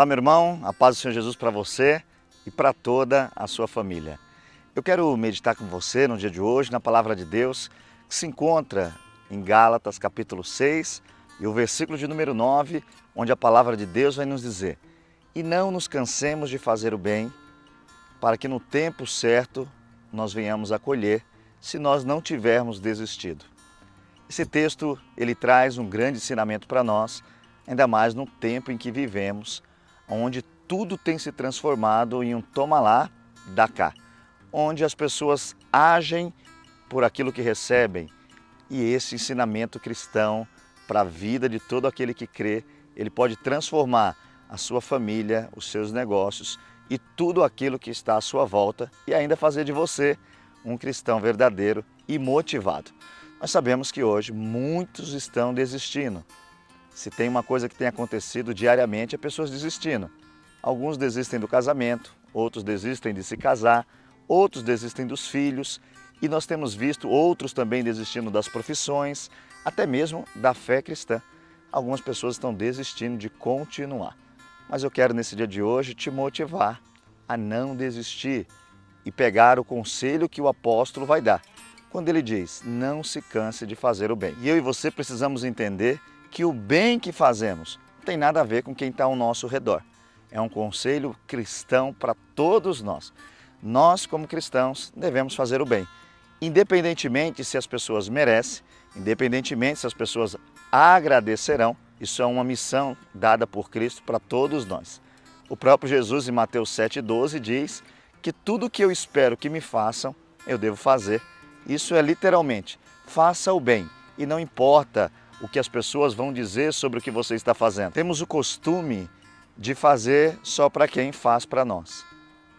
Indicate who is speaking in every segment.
Speaker 1: Olá, meu irmão, a paz do Senhor Jesus para você e para toda a sua família. Eu quero meditar com você no dia de hoje na palavra de Deus que se encontra em Gálatas capítulo 6 e o versículo de número 9, onde a palavra de Deus vai nos dizer: "E não nos cansemos de fazer o bem, para que no tempo certo nós venhamos a colher, se nós não tivermos desistido." Esse texto, ele traz um grande ensinamento para nós, ainda mais no tempo em que vivemos, onde tudo tem se transformado em um toma lá, dá cá, onde as pessoas agem por aquilo que recebem. E esse ensinamento cristão para a vida de todo aquele que crê, ele pode transformar a sua família, os seus negócios e tudo aquilo que está à sua volta e ainda fazer de você um cristão verdadeiro e motivado. Nós sabemos que hoje muitos estão desistindo. Se tem uma coisa que tem acontecido diariamente, é pessoas desistindo. Alguns desistem do casamento, outros desistem de se casar, outros desistem dos filhos, e nós temos visto outros também desistindo das profissões, até mesmo da fé cristã. Algumas pessoas estão desistindo de continuar. Mas eu quero nesse dia de hoje te motivar a não desistir e pegar o conselho que o apóstolo vai dar, quando ele diz: não se canse de fazer o bem. E eu e você precisamos entender que o bem que fazemos não tem nada a ver com quem está ao nosso redor. É um conselho cristão para todos nós. Nós, como cristãos, devemos fazer o bem, independentemente se as pessoas merecem, independentemente se as pessoas agradecerão. Isso é uma missão dada por Cristo para todos nós. O próprio Jesus, em Mateus 7,12, diz que tudo que eu espero que me façam, eu devo fazer. Isso é literalmente: faça o bem e não importa o que as pessoas vão dizer sobre o que você está fazendo. Temos o costume de fazer só para quem faz para nós.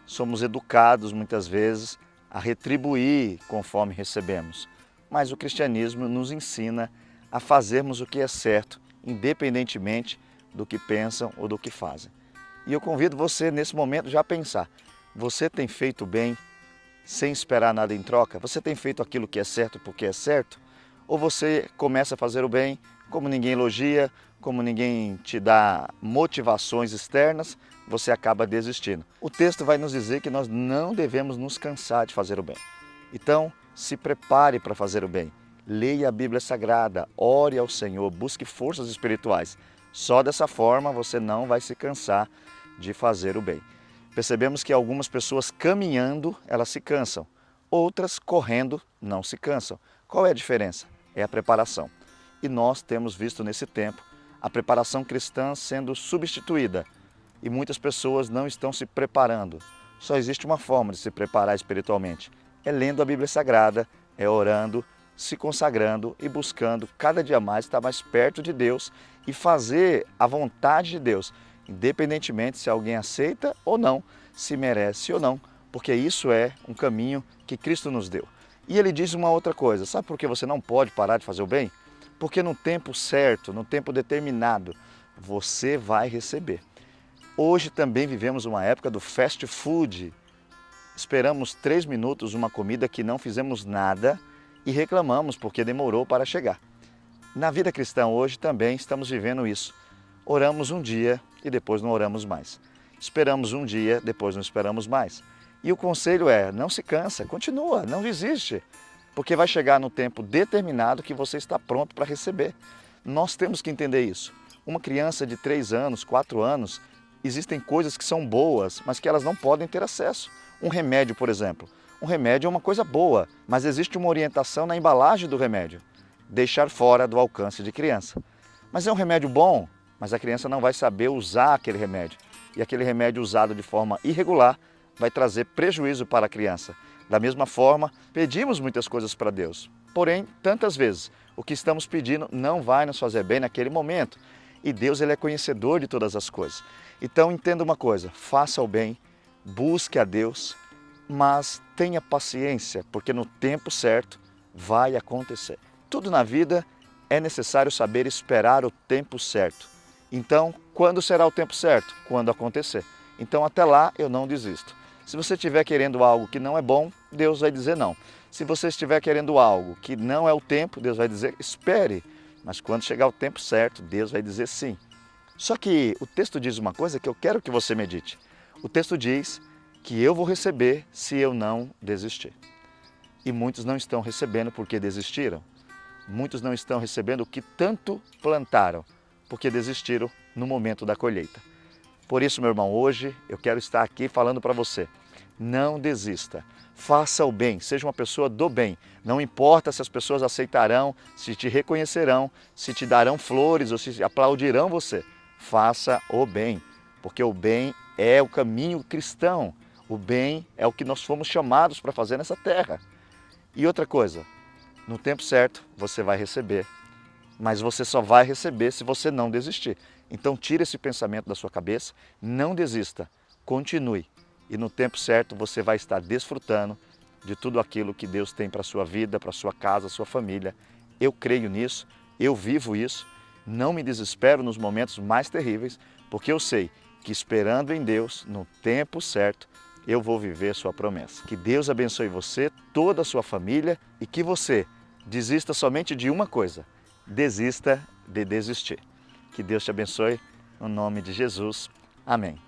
Speaker 1: Somos educados muitas vezes a retribuir conforme recebemos. Mas o cristianismo nos ensina a fazermos o que é certo, independentemente do que pensam ou do que fazem. E eu convido você nesse momento já a pensar: você tem feito bem sem esperar nada em troca? Você tem feito aquilo que é certo porque é certo? Ou você começa a fazer o bem, como ninguém elogia, como ninguém te dá motivações externas, você acaba desistindo? O texto vai nos dizer que nós não devemos nos cansar de fazer o bem. Então, se prepare para fazer o bem. Leia a Bíblia Sagrada, ore ao Senhor, busque forças espirituais. Só dessa forma você não vai se cansar de fazer o bem. Percebemos que algumas pessoas caminhando, elas se cansam. Outras correndo, não se cansam. Qual é a diferença? É a preparação. E nós temos visto nesse tempo a preparação cristã sendo substituída. E muitas pessoas não estão se preparando. Só existe uma forma de se preparar espiritualmente: é lendo a Bíblia Sagrada, é orando, se consagrando e buscando cada dia mais estar mais perto de Deus e fazer a vontade de Deus, independentemente se alguém aceita ou não, se merece ou não, porque isso é um caminho que Cristo nos deu. E ele diz uma outra coisa: sabe por que você não pode parar de fazer o bem? Porque no tempo certo, no tempo determinado, você vai receber. Hoje também vivemos uma época do fast food. Esperamos 3 minutos uma comida que não fizemos nada e reclamamos porque demorou para chegar. Na vida cristã hoje também estamos vivendo isso. Oramos um dia e depois não oramos mais. Esperamos um dia, depois não esperamos mais. E o conselho é: não se cansa, continua, não desiste, porque vai chegar no tempo determinado que você está pronto para receber. Nós temos que entender isso. Uma criança de 3 anos, 4 anos, existem coisas que são boas, mas que elas não podem ter acesso. Um remédio, por exemplo. Um remédio é uma coisa boa, mas existe uma orientação na embalagem do remédio: deixar fora do alcance de criança. Mas é um remédio bom, mas a criança não vai saber usar aquele remédio. E aquele remédio usado de forma irregular vai trazer prejuízo para a criança. Da mesma forma, pedimos muitas coisas para Deus. Porém, tantas vezes, o que estamos pedindo não vai nos fazer bem naquele momento. E Deus, ele é conhecedor de todas as coisas. Então, entenda uma coisa: faça o bem, busque a Deus, mas tenha paciência, porque no tempo certo vai acontecer. Tudo na vida é necessário saber esperar o tempo certo. Então, quando será o tempo certo? Quando acontecer. Então, até lá, eu não desisto. Se você estiver querendo algo que não é bom, Deus vai dizer não. Se você estiver querendo algo que não é o tempo, Deus vai dizer espere. Mas quando chegar o tempo certo, Deus vai dizer sim. Só que o texto diz uma coisa que eu quero que você medite. O texto diz que eu vou receber se eu não desistir. E muitos não estão recebendo porque desistiram. Muitos não estão recebendo o que tanto plantaram, porque desistiram no momento da colheita. Por isso, meu irmão, hoje eu quero estar aqui falando para você. Não desista. Faça o bem, seja uma pessoa do bem. Não importa se as pessoas aceitarão, se te reconhecerão, se te darão flores ou se aplaudirão você. Faça o bem, porque o bem é o caminho cristão. O bem é o que nós fomos chamados para fazer nessa terra. E outra coisa, no tempo certo você vai receber, mas você só vai receber se você não desistir. Então tire esse pensamento da sua cabeça, não desista, continue. E no tempo certo você vai estar desfrutando de tudo aquilo que Deus tem para a sua vida, para a sua casa, sua família. Eu creio nisso, eu vivo isso, não me desespero nos momentos mais terríveis, porque eu sei que esperando em Deus, no tempo certo, eu vou viver sua promessa. Que Deus abençoe você, toda a sua família e que você desista somente de uma coisa, desista de desistir. Que Deus te abençoe, no nome de Jesus. Amém.